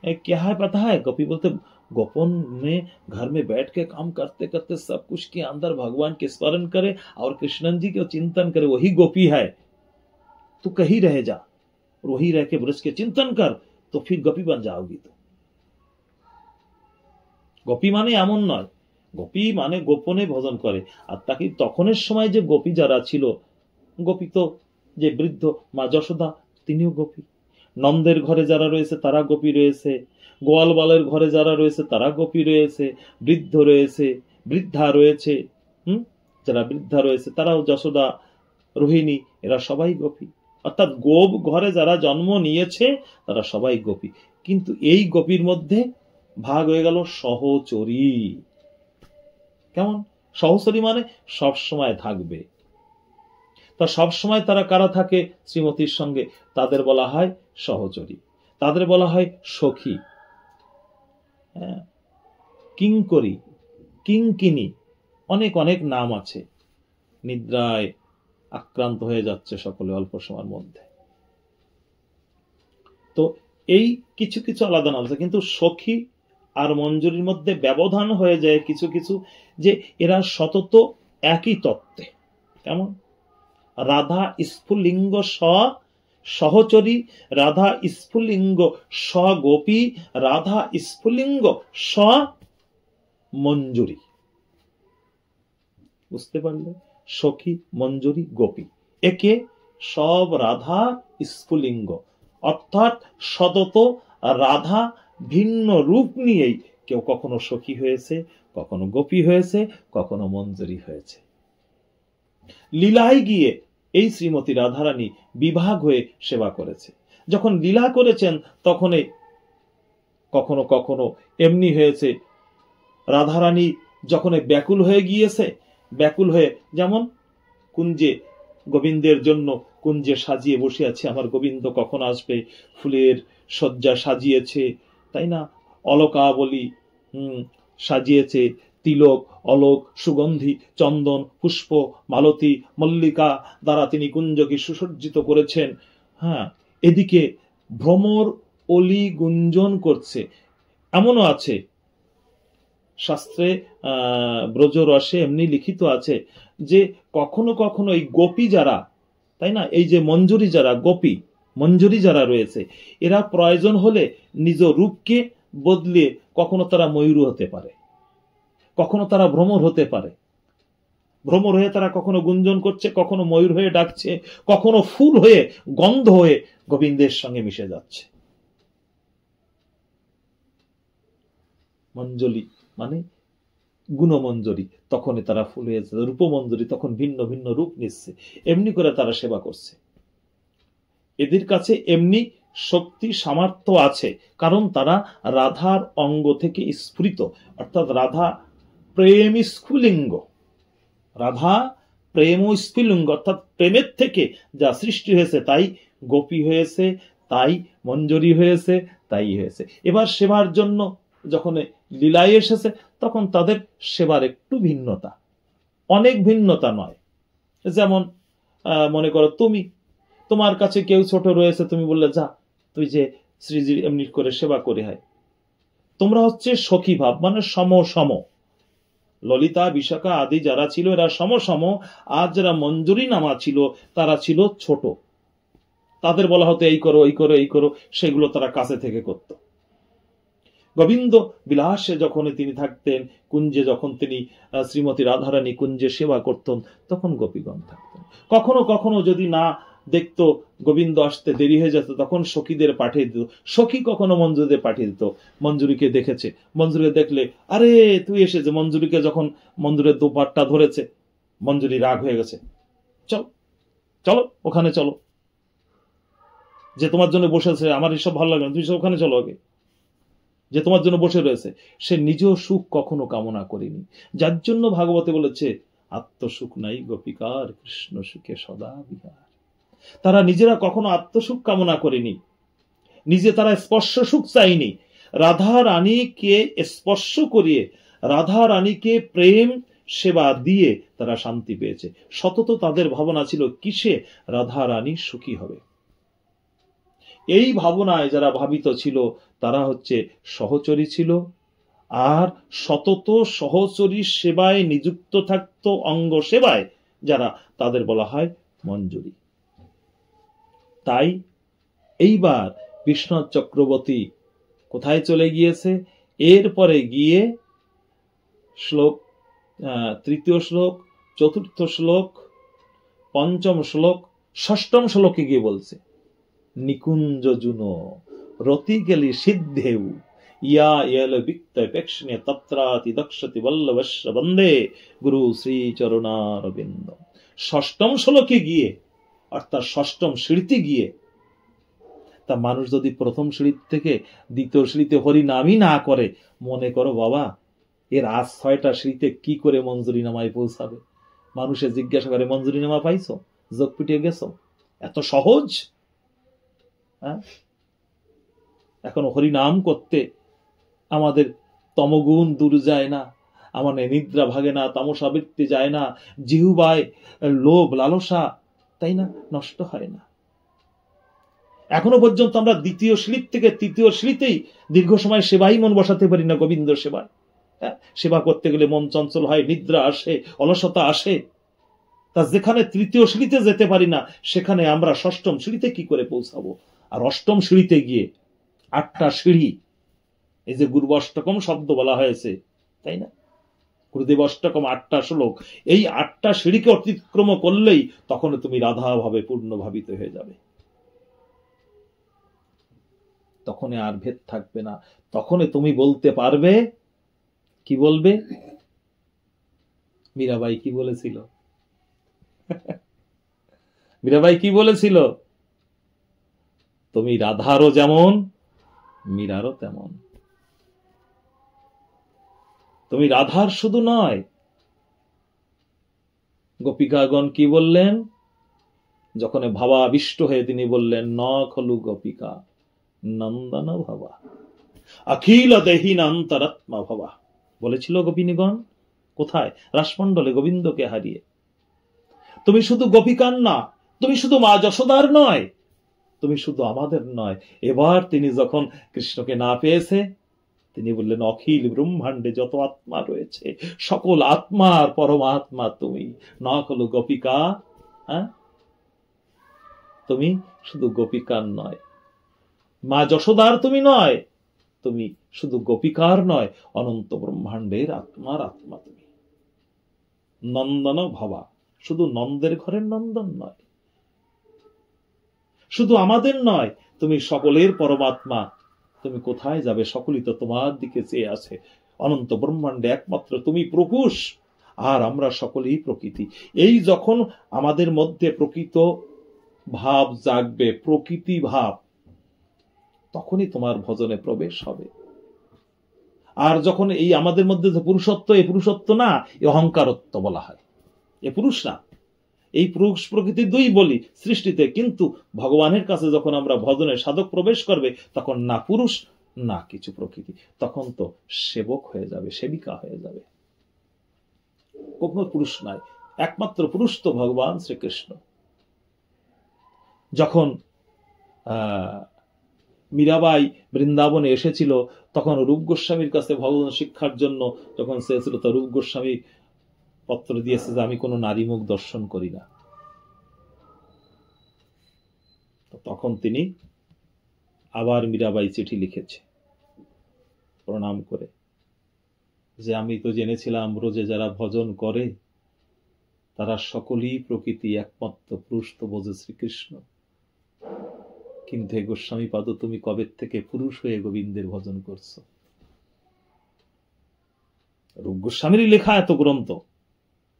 क्या है पता है? गोपी बोलते गोपन में घर में बैठ के काम करते करते सब कुछ के अंदर भगवान के स्मरण करे और कृष्णन जी के चिंतन करे, वही गोपी है। तू कहीं रह जा और वही रह के ब्रज के चिंतन कर, तो फिर गोपी बन जाओगी। तो गोपी माने এমন নয়, গোপী মানে গোপনে ভজন করে। আর তাকে তখনের সময় যে গোপী যারা ছিল, গোপী তো যে বৃদ্ধ মা যশোদা, তিনিও গোপী। নন্দের ঘরে যারা রয়েছে তারা গোপী রয়েছে, গোয়াল বালের ঘরে যারা রয়েছে তারা গোপী রয়েছে, বৃদ্ধ রয়েছে, বৃদ্ধা রয়েছে, যারা বৃদ্ধা রয়েছে তারাও যশোদা, রোহিণী, এরা সবাই গোপী। অর্থাৎ গোপ ঘরে যারা জন্ম নিয়েছে তারা সবাই গোপী। কিন্তু এই গোপীর মধ্যে ভাগ হয়ে গেল সহচরী। কেমন সহচরী? মানে সব সময় থাকবে। তা সব সময় তারা কারা থাকে? শ্রীমতীর সঙ্গে, তাদের বলা হয় সহচরী, তাদের বলা হয় সখী, কিঙ্করী, কিঙ্কিনী, অনেক অনেক নাম আছে। নিদ্রায় আক্রান্ত হয়ে যাচ্ছে সকলে অল্প সময়ের মধ্যে। তো এই কিছু কিছু আলাদা নাম আছে, কিন্তু সখী আর মঞ্জুরির মধ্যে ব্যবধান হয়ে যায় কিছু কিছু, যে এরা সতত একই তত্ত্বে। কেমন? রাধা স্ফুলিঙ্গ সহচরী, রাধা স্ফুলিঙ্গ গোপী, রাধা স্ফুলিঙ্গ মঞ্জুরি। বুঝতে পারলে? সখী, মঞ্জুরি, গোপী, একে সব রাধা স্ফুলিঙ্গ, অর্থাৎ সতত রাধা ভিন্ন রূপ নিয়েই কেউ কখনো সখী হয়েছে, কখনো গোপী হয়েছে, কখনো মঞ্জুরি হয়েছে। লীলায় গিয়ে এই শ্রীমতী রাধারানী বিভাগ হয়ে সেবা করেছে। যখন লীলা করেছেন তখন কখনো কখনো এমনি হয়েছে, রাধারানী যখন ব্যাকুল হয়ে গিয়েছে, ব্যাকুল হয়ে যেমন কুঞ্জে গোবিন্দের জন্য কুঞ্জে সাজিয়ে বসে আছে, আমার গোবিন্দ কখন আসবে, ফুলের শয্যা সাজিয়েছে, তাই না, অলকাবলী সাজিয়েছে, তিলক, অলোক, সুগন্ধি, চন্দন, পুষ্প, মালতী, মল্লিকা দ্বারা তিনি কুঞ্জকে সুসজ্জিত করেছেন। হ্যাঁ, এদিকে ভ্রমর অলি গুঞ্জন করছে। এমনও আছে শাস্ত্রে, ব্রজরসে এমনি লিখিত আছে যে কখনো কখনো এই গোপী যারা, তাই না, এই যে মঞ্জুরি যারা, গোপী মঞ্জুরি যারা রয়েছে, এরা প্রয়োজন হলে নিজ রূপকে বদলে কখনো তারা ময়ূর হতে পারে, কখনো তারা ভ্রমর হতে পারে। ভ্রমর হয়ে তারা কখনো গুঞ্জন করছে, কখনো ময়ূর হয়ে ডাকছে, কখনো ফুল হয়ে, গন্ধ হয়ে গোবিন্দের সঙ্গে মিশে যাচ্ছে। মঞ্জলি মানে গুণমঞ্জরি, তখন তারা ফুল হয়েছে, রূপমঞ্জরি তখন ভিন্ন ভিন্ন রূপ নিচ্ছে, এমনি করে তারা সেবা করছে। এদের কাছে এমনি শক্তি সামর্থ্য আছে, কারণ তারা রাধার অঙ্গ থেকে স্ফুরিত, অর্থাৎ রাধা প্রেম স্ফুলিঙ্গ, রাধা প্রেম স্ফুলিঙ্গ, অর্থাৎ প্রেমের থেকে যা সৃষ্টি হয়েছে তাই গোপী হয়েছে, তাই মঞ্জরি হয়েছে, তাই হয়েছে। এবার সেবার জন্য যখন লীলায় এসেছে তখন তাদের সেবার একটু ভিন্নতা, অনেক ভিন্নতা নয়। যেমন মনে করো তোমার কাছে কেউ ছোট রয়েছে, তুমি বললে যা তুই যে শ্রীজির এমনি করে সেবা করে হয়, তোমরা হচ্ছে সখী ভাব, মানে সম সম। ললিতা, বিশাখা আদি যারা ছিল এরা সম সম, আর যারা মঞ্জুরি নামা ছিল তারা ছিল ছোট, তাদের বলা হতো এই করো এই করো এই করো, সেগুলো তারা কাছে থেকে করত। গোবিন্দ বিলাসে যখন তিনি থাকতেন, কুঞ্জে যখন তিনি শ্রীমতী রাধারানী কুঞ্জে সেবা করতেন, তখন গোপীগণ থাকতেন। কখনো কখনো যদি না দেখতো, গোবিন্দ আসতে দেরি হয়ে যেত, তখন সখীদের পাঠিয়ে দিত। সখী কখনো মঞ্জুরিদের পাঠিয়ে দিত। মঞ্জুরিকে দেখেছে, মঞ্জুরি দেখলে আরে তুই এসেছে, মঞ্জুরিকে যখন মঞ্জুরের দুপাট্টা ধরেছে, মঞ্জুরি রাগ হয়ে গেছে, চলো চলো ওখানে চলো, যে তোমার জন্য বসেছে, আমার এসব ভালো লাগে না, তুমি ওখানে চলো আগে, যে তোমার জন্য বসে রয়েছে। সে নিজ সুখ কখনো কামনা করেনি, যার জন্য ভাগবতে বলেছে আত্মসুখ নাই গোপিকার, কৃষ্ণ সুখে সদা বিহার। তারা নিজেরা কখনো আত্মসুখ কামনা করেনি, নিজে তারা স্পর্শ সুখ চাইনি। রাধা রানীকে স্পর্শ করিয়ে, রাধা রানীকে প্রেম সেবা দিয়ে তারা শান্তি পেয়েছে। সতত তাদের ভাবনা ছিল কিসে রাধা রানী সুখী হবে। এই ভাবনায় যারা ভাবিত ছিল তারা হচ্ছে সহচরী ছিল, আর সতত সহচরী সেবায় নিযুক্ত থাকত, অঙ্গ সেবায় যারা, তাদের বলা হয় মঞ্জুরি। তাই এইবার বিশ্বনাথ চক্রবর্তী কোথায় চলে গিয়েছে? এরপরে গিয়ে শ্লোক, তৃতীয় শ্লোক, চতুর্থ শ্লোক, পঞ্চম শ্লোক, ষষ্ঠম শ্লোকে গিয়ে বলছে নিকুঞ্জ জুনো রতি গেলি সিদ্ধেউ ইয়া এল বিক্তপেক্ষণে তত্রাতি দক্ষতি বল্লভস্য বন্দে গুরু শ্রী চরণারবিন্দ। ষষ্ঠম শ্লোকে গিয়ে, অর্থাৎ ষষ্ঠম সিঁড়িতে গিয়ে, তা মানুষ যদি প্রথম সিঁড়ি থেকে দ্বিতীয় সিঁড়িতে হরি নামই না করে, মনে করো বাবা এর আজ 6টা সিঁড়িতে কি করে মঞ্জুরি নামায় পৌঁছাবে? মানুষে জিজ্ঞাসা করে মঞ্জুরি নামা পাইছো, যোগ পিটিয়ে গেছো, এত সহজ? এখন হরিনাম করতে আমাদের তমগুণ দূর যায় না, আমাদের নিদ্রা ভাগে না, তামসা বৃত্তি যায় না, জিহুবায় লোভ লালসা, তাই না, নষ্ট হয় না। এখনো পর্যন্ত আমরা দ্বিতীয় সিঁড়ি থেকে তৃতীয় সিঁড়িতেই দীর্ঘ সময় সেবাই মন বসাতে পারি না। গোবিন্দ সেবায় সেবা করতে গেলে মন চঞ্চল হয়, নিদ্রা আসে, অলসতা আসে। তা যেখানে তৃতীয় সিঁড়িতে যেতে পারি না, সেখানে আমরা ষষ্ঠম সিঁড়িতে কি করে পৌঁছাবো? আর অষ্টম সিঁড়িতে গিয়ে 8টা সিঁড়ি, এই যে গুরুবষ্টকম শব্দ বলা হয়েছে, তাই না? গুরুদেব অষ্টকম 8টা শ্লোক, এই 8টা সিঁড়িকে অতিক্রম করলেই তখন তুমি রাধা ভাবে পূর্ণ ভাবিত হয়ে যাবে। তখন আর ভেদ থাকবে না। তখন তুমি বলতে পারবে, কি বলবে? মীরাবাই কি বলেছিল? মীরাবাই কি বলেছিল? তুমি রাধারও যেমন, মীরারও তেমন। তুমি রাধার শুধু নয়। গোপিকাগণ কি বললেন? যখন ভাবাবিষ্ট হয়ে তিনি বললেন, ন খলু গোপিকা নন্দন ভাবা অখিল দেহিনান্তরাত্মা ভাবা। বলেছিল গোপিনীগণ কোথায়? রাসমণ্ডলে গোবিন্দকে হারিয়ে। তুমি শুধু গোপিকার না, তুমি শুধু মা যশোদার নয়, তুমি শুধু আমাদের নয়। এবার তিনি যখন কৃষ্ণকে না পেয়েছে, তিনি বললেন, অখিল ব্রহ্মাণ্ডে যত আত্মা রয়েছে, সকল আত্মার পরমাত্মা তুমি। না হলো গোপিকা, তুমি শুধু গোপিকার নয়, মা যশোদার তুমি নয়, তুমি শুধু গোপিকার নয়, অনন্ত ব্রহ্মাণ্ডের আত্মার আত্মা তুমি। নন্দন ভবা, শুধু নন্দের ঘরের নন্দন নয়, শুধু আমাদের নয়, তুমি সকলের পরমাত্মা। তুমি কোথায় যাবে? সকলেই তো তোমার দিকে চেয়ে আছে। অনন্ত ব্রহ্মাণ্ডে একমাত্র তুমি প্রভুষ, আর আমরা সকলেই প্রকৃতি। এই যখন আমাদের মধ্যে প্রকৃত ভাব জাগবে, প্রকৃতি ভাব, তখনই তোমার ভজনে প্রবেশ হবে। আর যখন এই আমাদের মধ্যে যে পুরুষত্ব, এই পুরুষত্ব না, এই অহংকারত্ব বলা হয়। এ পুরুষ না, এই পুরুষ প্রকৃতি দুই বলি সৃষ্টিতে, কিন্তু ভগবানের কাছে যখন আমরা ভজনে সাধক প্রবেশ করবে, তখন না পুরুষ না কিছু প্রকৃতি, তখন তো সেবক হয়ে যাবে, সেবিকা হয়ে যাবে। কোনো পুরুষ নাই, একমাত্র পুরুষ তো ভগবান শ্রীকৃষ্ণ। যখন মীরাবাই বৃন্দাবনে এসেছিল, তখন রূপ গোস্বামীর কাছে ভগবান শিক্ষার জন্য যখন চেয়েছিল, তো রূপ গোস্বামী পত্র দিয়েছে যে আমি কোনো নারী মুখ দর্শন করি না। তখন তিনি আবার মীরাবাই চিঠি লিখেছে প্রণাম করে, যে আমি তো জেনেছিলাম রোজে যারা ভজন করে তারা সকলেই প্রকৃতি, একমাত্র পুরুষ তো বোঝে শ্রীকৃষ্ণ। কিন্তু হে গোস্বামী পাদ, তুমি কবে থেকে পুরুষ হয়ে গোবিন্দের ভজন করছো? রূপ গোস্বামীরই লেখা এত গ্রন্থ,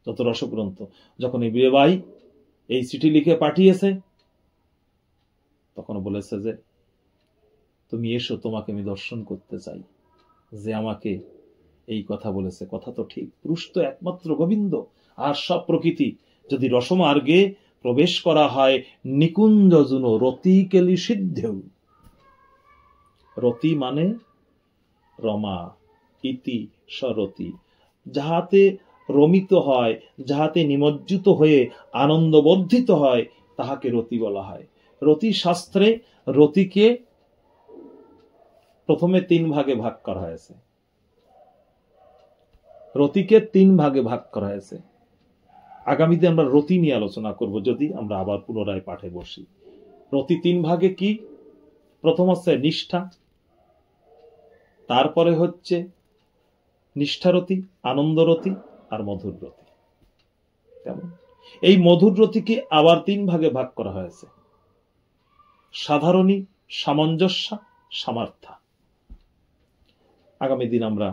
যত রসগ্রন্থ। যখন এই মীরাবাই এই চিঠি লিখে পাঠিয়েছে, তখন বলেছে যে তুমি এসো, তোমাকে আমি দর্শন করতে চাই। যে আমাকে এই কথা বলেছে, কথা তো ঠিক। পুরুষ তো একমাত্র গোবিন্দ, আর সব প্রকৃতি। যদি রসমার্গে প্রবেশ করা হয়, নিকুঞ্জ জুনো রতি কেলি সিদ্ধেউ। রতি মানে রমা, ইতি সরতি, যাহাতে রমিত হয়, যাহাতে নিমজ্জিত হয়ে আনন্দবর্ধিত হয়, তাহাকে রতি বলা হয়। রতি শাস্ত্রে রতিকে প্রথমে 3 ভাগে ভাগ করা হয়েছে। রতিকে 3 ভাগে ভাগ করা হয়েছে। আগামীতে আমরা রতি নিয়ে আলোচনা করব, যদি আমরা আবার পুনরায় পাঠে বসি। রতি 3 ভাগে কি? প্রথম হচ্ছে নিষ্ঠা, তারপরে হচ্ছে নিষ্ঠারতি, আনন্দরতি, আর মধুর রতি। কেমন? এই মধুর রতিকে আবার 3 ভাগে ভাগ করা হয়েছে: সাধারণী, সামঞ্জস্য, সামার্থা। আগামী দিন আমরা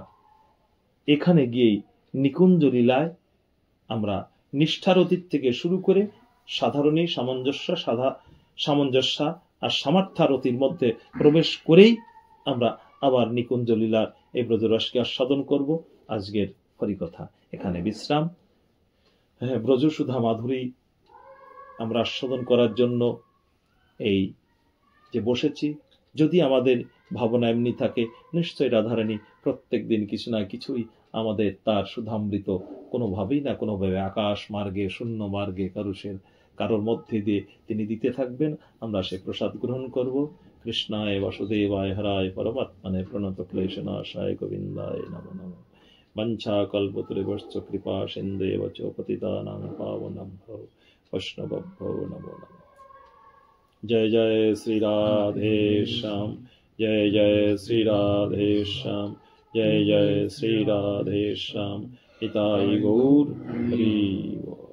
এখানে গিয়েই নিকুঞ্জ লীলায় আমরা নিষ্ঠারতির থেকে শুরু করে সাধারণী, সামঞ্জস্য আর সামার্থারতির মধ্যে প্রবেশ করেই আমরা আবার নিকুঞ্জ লীলার এই ব্রজরসকে আস্বাদন করব। আজকের হরিকথা এখানে বিশ্রাম। ব্রজসুধা মাধুরী আমরা আস্বাদন করার জন্য এই যে বসেছি, যদি আমাদের ভাবনা এমনি থাকে, নিশ্চয়ই রাধারানী প্রত্যেক দিন কিছু না কিছুই আমাদের তার সুধামৃত কোনোভাবেই না কোনোভাবে আকাশ মার্গে, শূন্য মার্গে, কারোর মধ্যে দিয়ে তিনি দিতে থাকবেন। আমরা সে প্রসাদ গ্রহণ করব। কৃষ্ণায় বাসুদেবায় হরায় পরমাত্মনে প্রণত ক্লেশনাশায় গোবিন্দায় নমো নমঃ। वंशाकल्पतरुभ्यश्च कृपा सिन्धेव च पतितानां पावनेभ्यो वैष्णवेभ्यो नमो नमः। जय जय श्री राधे श्याम, जय जय श्री राधे श्याम, जय जय श्री राधे श्याम। हिताय गौर हरि बोल।